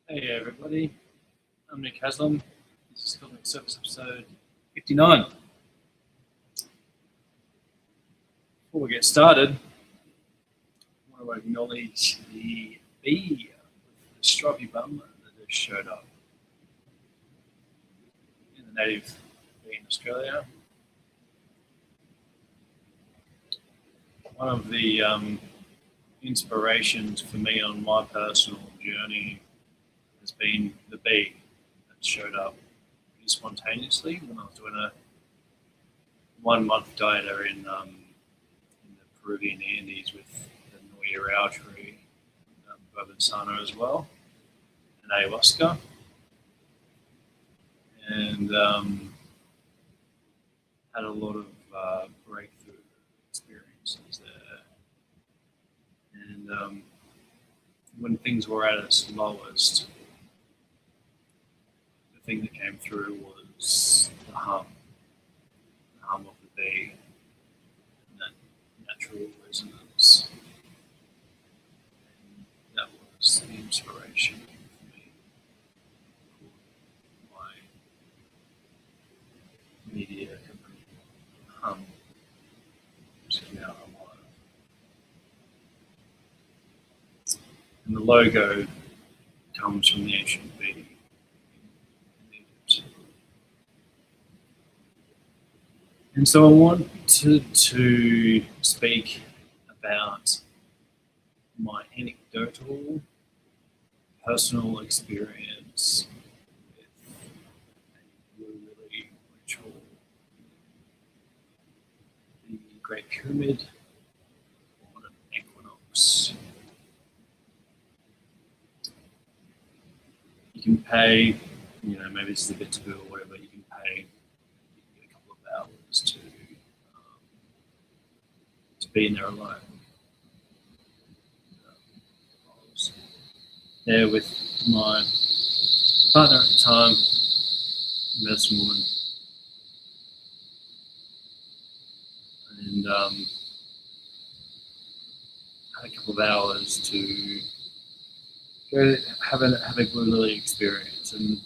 Hey everybody, I'm Nick Haslam. This is Cosmic Surface episode 59. Before we get started, I want to acknowledge the bee with the stripy bum that just showed up in the native bee in Australia. One of the inspirations for me on my personal journey has been the bee that showed up pretty spontaneously when I was doing a 1 month dieter in the Peruvian Andes with the Noya tree, Bourbonsano as well, and ayahuasca. And had a lot of breakthrough experiences there. And when things were at its lowest, the thing that came through was the hum of the bee, and that natural resonance. And that was the inspiration for me for my media company, Hum, which is now Hum Live. And the logo comes from the ancient bee in Egypt. And so I wanted to speak about my anecdotal, personal experience with a blue lily ritual, the Great Pyramid on an equinox. You can pay, maybe this is a bit taboo or whatever, you can pay a couple of hours to be in there alone. I was there with my partner at the time, medicine woman, and had a couple of hours to go have a blue lily experience. And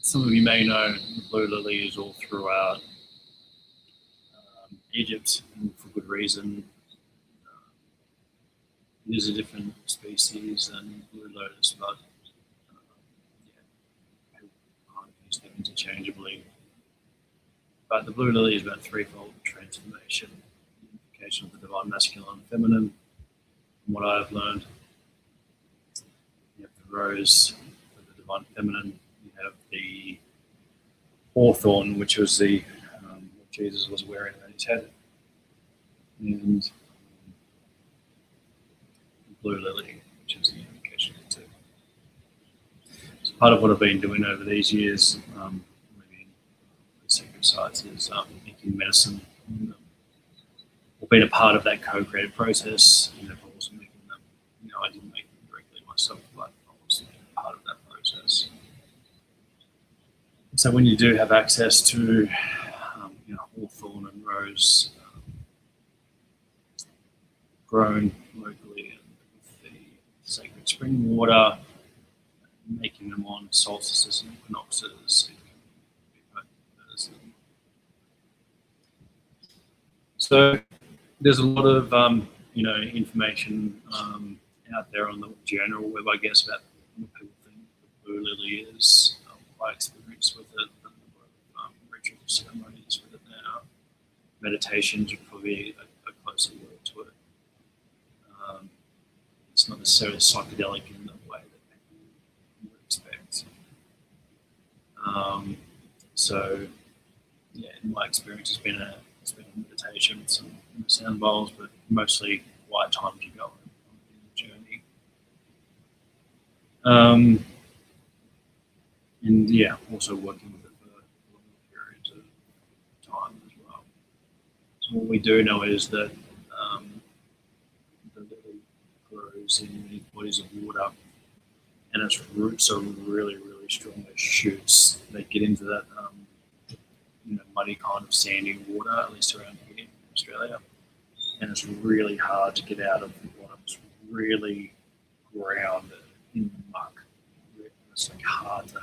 some of you may know the blue lily is all throughout Egypt, and for good reason. It is a different species than blue lotus, but people kind of use them interchangeably. But the blue lily is about threefold transformation, the unification of the divine masculine and feminine, from what I've learned. You have the rose for the divine feminine. You have the hawthorn, which was the what Jesus was wearing on his head, and the blue lily, which is the unification of the two. So part of what I've been doing over these years, living the sacred sites, is making medicine. Or being a part of that co-creative process. If I wasn't making them, I didn't make them directly myself, but I was part of that process. So when you do have access to hawthorn and rose grown locally and with the sacred spring water, making them on solstices and equinoxes, it can be potent medicine. So there's a lot of information out there on the general web, I guess, about what people think the blue lily is, my experience with it, and the ritual ceremonies with it now. Meditations are probably a closer word to it. It's not necessarily psychedelic in the way that people would expect. In my experience, it's been a meditation with some sound bowls, but mostly quiet time to go on the journey. Also working with it for longer periods of time as well. So what we do know is that the lily grows in many bodies of water, and its roots are really, really strong as shoots. They get into that muddy kind of sandy water, at least around here in Australia, and it's really hard to get out of the bottom. It's really grounded in the muck. it's like hard to.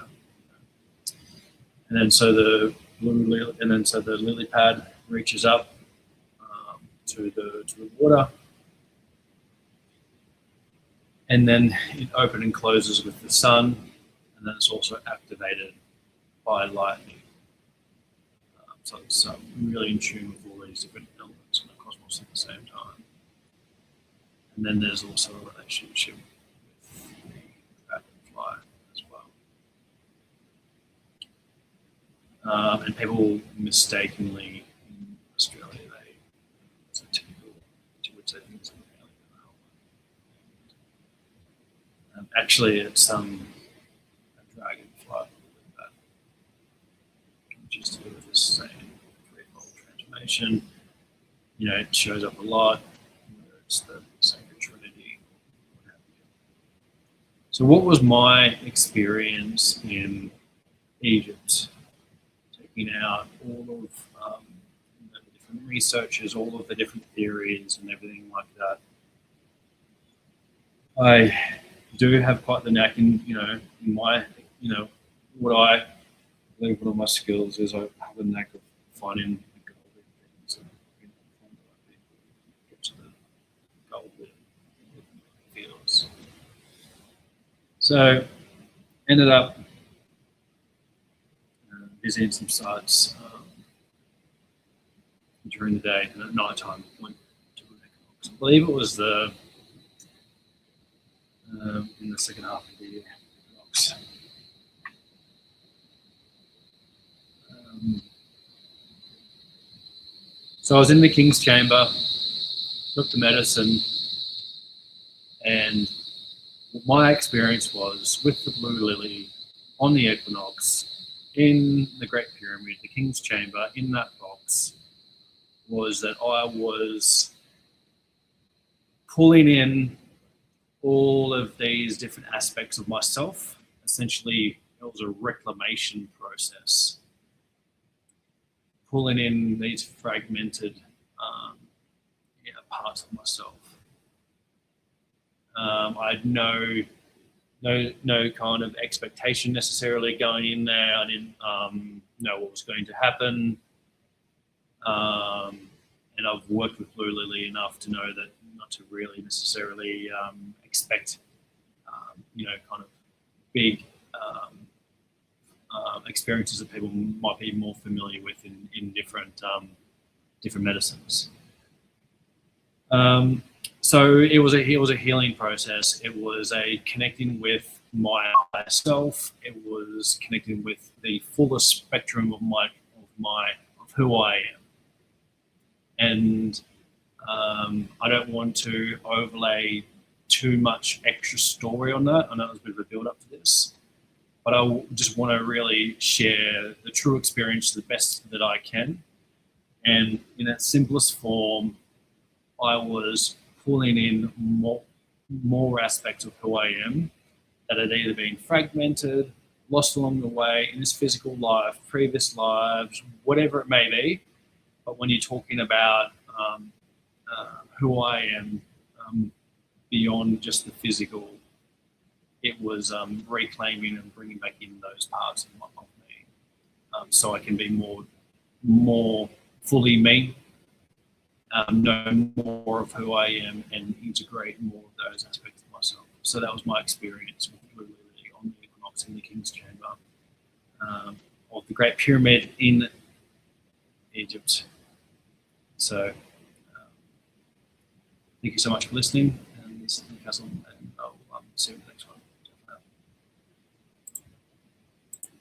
And then so the lily pad reaches up to the water, and then it opens and closes with the sun, and then it's also activated by lightning. So it's really in tune with all these different elements in the cosmos at the same time. And then there's also a relationship with the dragonfly as well. And people mistakenly in Australia, it's a typical, which they think is an alien. Actually, it's a dragonfly, which is to do with the same threefold transformation. You know, it shows up a lot. It's the Sacred Trinity. What have you. So, what was my experience in Egypt? Taking out all of the different researchers, all of the different theories, and everything like that. I do have quite the knack in, in my, what I believe one of my skills is I have a knack of finding the gold in things and find the right people, get to the gold with fields. So, ended up visiting some sites during the day, and at night time went to an Equinox. I believe it was in the second half of the year. Equinox. So I was in the King's Chamber, took the medicine, and my experience was with the Blue Lily on the Equinox in the Great Pyramid, the King's Chamber, in that box, was that I was pulling in all of these different aspects of myself. Essentially, it was a reclamation process, pulling in these fragmented parts of myself. I had no kind of expectation necessarily going in there. I didn't know what was going to happen. And I've worked with Blue Lily enough to know that not to really necessarily expect, kind of big experiences that people might be more familiar with in different medicines. So it was a healing process. It was a connecting with my higher self. It was connecting with the fullest spectrum of who I am. And I don't want to overlay too much extra story on that. I know there's a bit of a build up to this, but I just want to really share the true experience the best that I can. And in its simplest form, I was pulling in more aspects of who I am that had either been fragmented, lost along the way in this physical life, previous lives, whatever it may be. But when you're talking about who I am beyond just the physical, it was reclaiming and bringing back in those parts of me, so I can be more fully me, know more of who I am, and integrate more of those aspects of myself. So that was my experience with Blue Lily on the Equinox in the King's Chamber of the Great Pyramid in Egypt. So thank you so much for listening, and this is Newcastle.